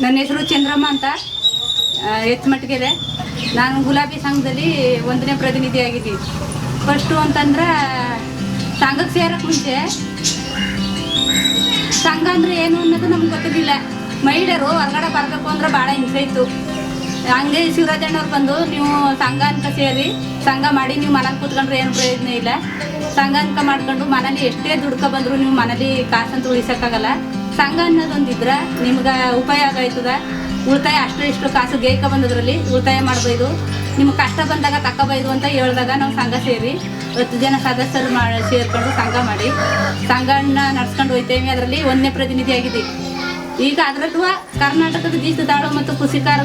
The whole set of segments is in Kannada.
ನನ್ನ ಹೆಸರು ಚಂದ್ರಮ್ಮ ಅಂತ, ಎಚ್ಚಮಟ್ಗೆರೆ. ನಾನು ಗುಲಾಬಿ ಸಂಘದಲ್ಲಿ 1ನೇ ಪ್ರತಿನಿಧಿಯಾಗಿದ್ದೀನಿ. ಫಸ್ಟು ಅಂತಂದ್ರೆ ಸಂಘಕ್ಕೆ ಸೇರೋಕ್ಕೆ ಮುಂಚೆ ಸಂಘ ಅಂದರೆ ಏನು ಅನ್ನೋದು ನಮ್ಗೆ ಗೊತ್ತಿರಲಿಲ್ಲ. ಮಹಿಳೆಯರು ಹೊರಗಡೆ ಬರಬೇಕು ಅಂದ್ರೆ ಭಾಳ ಹಿಂಸೆ ಇತ್ತು. ಹಂಗೆ ಶಿವರಾಜಣ್ಣವ್ರು ಬಂದು, ನೀವು ಸಂಘ ಅಂತ ಸೇರಿ ಸಂಘ ಮಾಡಿ ನೀವು ಮನೇಲಿ ಕೂತ್ಕೊಂಡ್ರೆ ಏನು ಪ್ರಯೋಜನ ಇಲ್ಲ, ಸಂಘ ಅಂತ ಮಾಡ್ಕೊಂಡು ಮನೇಲಿ ಎಷ್ಟೇ ದುಡ್ಕೊ ಬಂದರೂ ನೀವು ಮನೇಲಿ ಕಾಸಂತ ಉಳಿಸೋಕ್ಕಾಗಲ್ಲ. ಸಂಘ ಅನ್ನೋದೊಂದಿದ್ರೆ ನಿಮ್ಗೆ ಉಪಯೋಗ ಆಯ್ತದ. ಉಳಿತಾಯ ಅಷ್ಟು ಇಷ್ಟು ಕಾಸು ಗೇಕ ಬಂದದ್ರಲ್ಲಿ ಉಳಿತಾಯ ಮಾಡ್ಬೋದು. ನಿಮ್ಗೆ ಕಷ್ಟ ಬಂದಾಗ ತಗೋಬೋದು ಅಂತ ಹೇಳಿದಾಗ ನಾವು ಸಂಘ ಸೇರಿ 10 ಜನ ಸದಸ್ಯರು ಸೇರ್ಕೊಂಡು ಸಂಘ ಮಾಡಿ ಸಂಘನ ನಡ್ಸ್ಕೊಂಡು ಹೋಗ್ತೇವೆ. ಅದರಲ್ಲಿ 1ನೇ ಪ್ರತಿನಿಧಿ ಆಗಿದ್ದೀವಿ. ಈಗ ಅದರಲ್ಲೂ ಕರ್ನಾಟಕದ ದೀಕ್ಷದಾಳು ಮತ್ತು ಕೃಷಿಕರ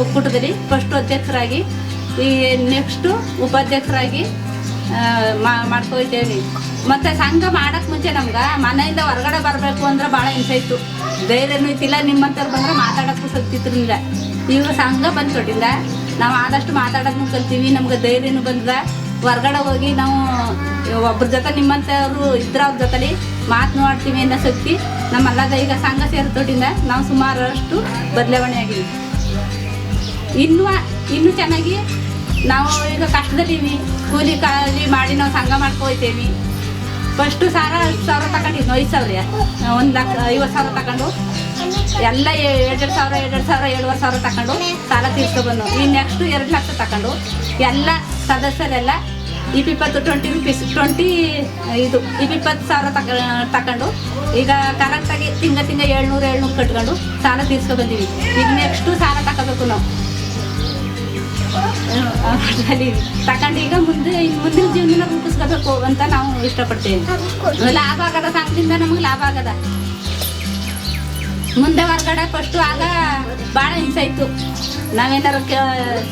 ಒಕ್ಕೂಟದಲ್ಲಿ ಫಸ್ಟ್ ಅಧ್ಯಕ್ಷರಾಗಿ, ಈ ನೆಕ್ಸ್ಟು ಉಪಾಧ್ಯಕ್ಷರಾಗಿ ಮಾಡ್ಕೊಳ್ತೇವೆ. ಮತ್ತು ಸಂಘ ಮಾಡೋಕ್ಕೆ ಮುಂಚೆ ನಮ್ಗೆ ಮನೆಯಿಂದ ಹೊರಗಡೆ ಬರಬೇಕು ಅಂದ್ರೆ ಭಾಳ ಹಿಂಸೆ ಇತ್ತು. ಧೈರ್ಯನೂ ಇತ್ತಿಲ್ಲ. ನಿಮ್ಮಂಥವ್ರು ಬಂದ್ರೆ ಮಾತಾಡೋಕ್ಕೂ ಸತ್ತಿದ್ರಿಂದ. ಈಗ ಸಂಘ ಬಂದ್ಕೊಟ್ಟಿಂದ ನಾವು ಆದಷ್ಟು ಮಾತಾಡೋದನ್ನು ಕಲ್ತೀವಿ. ನಮ್ಗೆ ಧೈರ್ಯನೂ ಬಂದ ಹೊರಗಡೆ ಹೋಗಿ ನಾವು ಒಬ್ರ ಜೊತೆ ನಿಮ್ಮಂಥವ್ರು ಇದ್ರೆ ಅವ್ರ ಜೊತೆಲಿ ಮಾತನಾಡ್ತೀವಿ ಅನ್ನೋ ಶಕ್ತಿ ನಮ್ಮಲ್ಲದ. ಈಗ ಸಂಘ ಸೇರ್ತೊಟ್ಟಿಂದ ನಾವು ಸುಮಾರಷ್ಟು ಬದಲಾವಣೆ ಆಗಿದ್ದೀವಿ. ಇನ್ನೂ ಚೆನ್ನಾಗಿ ನಾವು ಈಗ ಕಷ್ಟದಲ್ಲಿವಿ. ಕೂಲಿ ಕಾಲಿ ಮಾಡಿ ನಾವು ಸಂಘ ಮಾಡ್ಕೊಳ್ತೇವೆ. ಫಸ್ಟು 1000 ತಗೊಂಡಿದ್ವಿ, 5,000, 1,50,000 ತಗೊಂಡು ಎಲ್ಲ 2,000 7,500 ತಗೊಂಡು ಸಾಲ ತೀರ್ಸ್ಕೊಬಂದು. ಈ ನೆಕ್ಸ್ಟು 2 ಲಕ್ಷ ತಗೊಂಡು ಎಲ್ಲ ಸದಸ್ಯರೆಲ್ಲ 20,000 ತಗೊಂಡು ಈಗ ಕರೆಕ್ಟಾಗಿ ತಿಂಗ 700 ಕಟ್ಕೊಂಡು ಸಾಲ ತೀರ್ಸ್ಕೊಬಂದೀವಿ. ಈಗ ನೆಕ್ಸ್ಟು ಸಾಲ ತಗೋಬೇಕು ನಾವು ತಗೊಂಡು. ಈಗ ಮುಂದಿನ ಜೀವನ ರೂಪಿಸ್ಕೋಬೇಕು ಅಂತ ನಾವು ಇಷ್ಟಪಡ್ತೇವೆ. ಲಾಭ ಆಗದ ಸಂಘದಿಂದ, ನಮಗೆ ಲಾಭ ಆಗದ. ಮುಂದೆ ಹೊರಗಡೆ ಫಸ್ಟು ಆಗ ಭಾಳ ಹಿಂಸೆ ಇತ್ತು. ನಾವೇನಾರು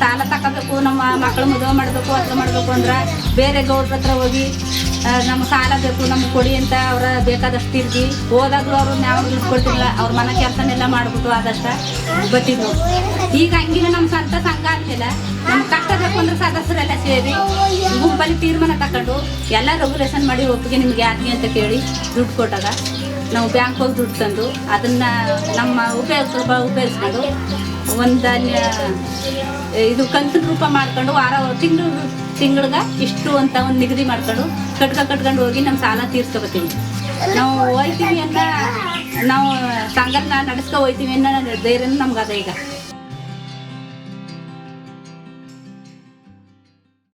ಸಾಲ ತಗೋಬೇಕು, ನಮ್ಮ ಮಕ್ಕಳು ಮದುವೆ ಮಾಡಬೇಕು ಅಂದ್ರೆ ಬೇರೆ ಗೌಡ್ರ ಹತ್ರ ಹೋಗಿ ನಮ್ಗೆ ಸಾಲ ಬೇಕು, ನಮ್ಗೆ ಕೊಡಿ ಅಂತ ಅವ್ರ ಬೇಕಾದಷ್ಟು ತಿರ್ಗಿ ಹೋದಾಗಲೂ ಅವರು ನಾವು ದುಡ್ಡು ಕೊಟ್ಟಿಲ್ಲ. ಅವ್ರ ಮನೆ ಕೆಲಸನೆಲ್ಲ ಮಾಡಿಬಿಟ್ಟು ಆದಷ್ಟು ಬರ್ತಿದ್ವು. ಈಗ ಹಂಗಿನ ನಮ್ಮ ಸ್ವಂತ ಸಂಘ ಅಂತಿಲ್ಲ. ನಮ್ಗೆ ಕಷ್ಟ ಬೇಕು ಅಂದ್ರೆ ಸದಸ್ಯರೆಲ್ಲ ಸೇರಿ ಗುಂಪಲ್ಲಿ ತೀರ್ಮಾನ ತಗೊಂಡು ಎಲ್ಲ ರೆಗ್ಯುಲೇಷನ್ ಮಾಡಿ ಒಪ್ಪಿಗೆ ನಿಮ್ಗೆ ಯಾಕೆ ಅಂತ ಕೇಳಿ ದುಡ್ಡು ಕೊಟ್ಟಾಗ ನಾವು ಬ್ಯಾಂಕ್ ಹೋಗಿ ದುಡ್ಡು ತಂದು ಅದನ್ನು ನಮ್ಮ ಉಪಯೋಗಿಸ್ಕೊಂಡು ಇದು ಕಂತಿನ ರೂಪ ಮಾಡ್ಕೊಂಡು ತಿಂಗಳಿಗೆ ಇಷ್ಟು ಅಂತ ಒಂದು ನಿಗದಿ ಮಾಡ್ಕೊಂಡು ಕಟ್ಕೊಂಡು ಹೋಗಿ ನಮ್ಮ ಸಾಲ ತೀರ್ಸ್ಕೊಬತ್ತೀವಿ. ನಾವು ಹೋಯ್ತೀವಿ ಅಂತ ನಾವು ಸಂಘನ ನಡೆಸ್ಕೊ ಹೋಯ್ತೀವಿ ಅನ್ನೋ ಧೈರ್ಯನೂ ನಮ್ಗೆ ಅದ. ಈಗ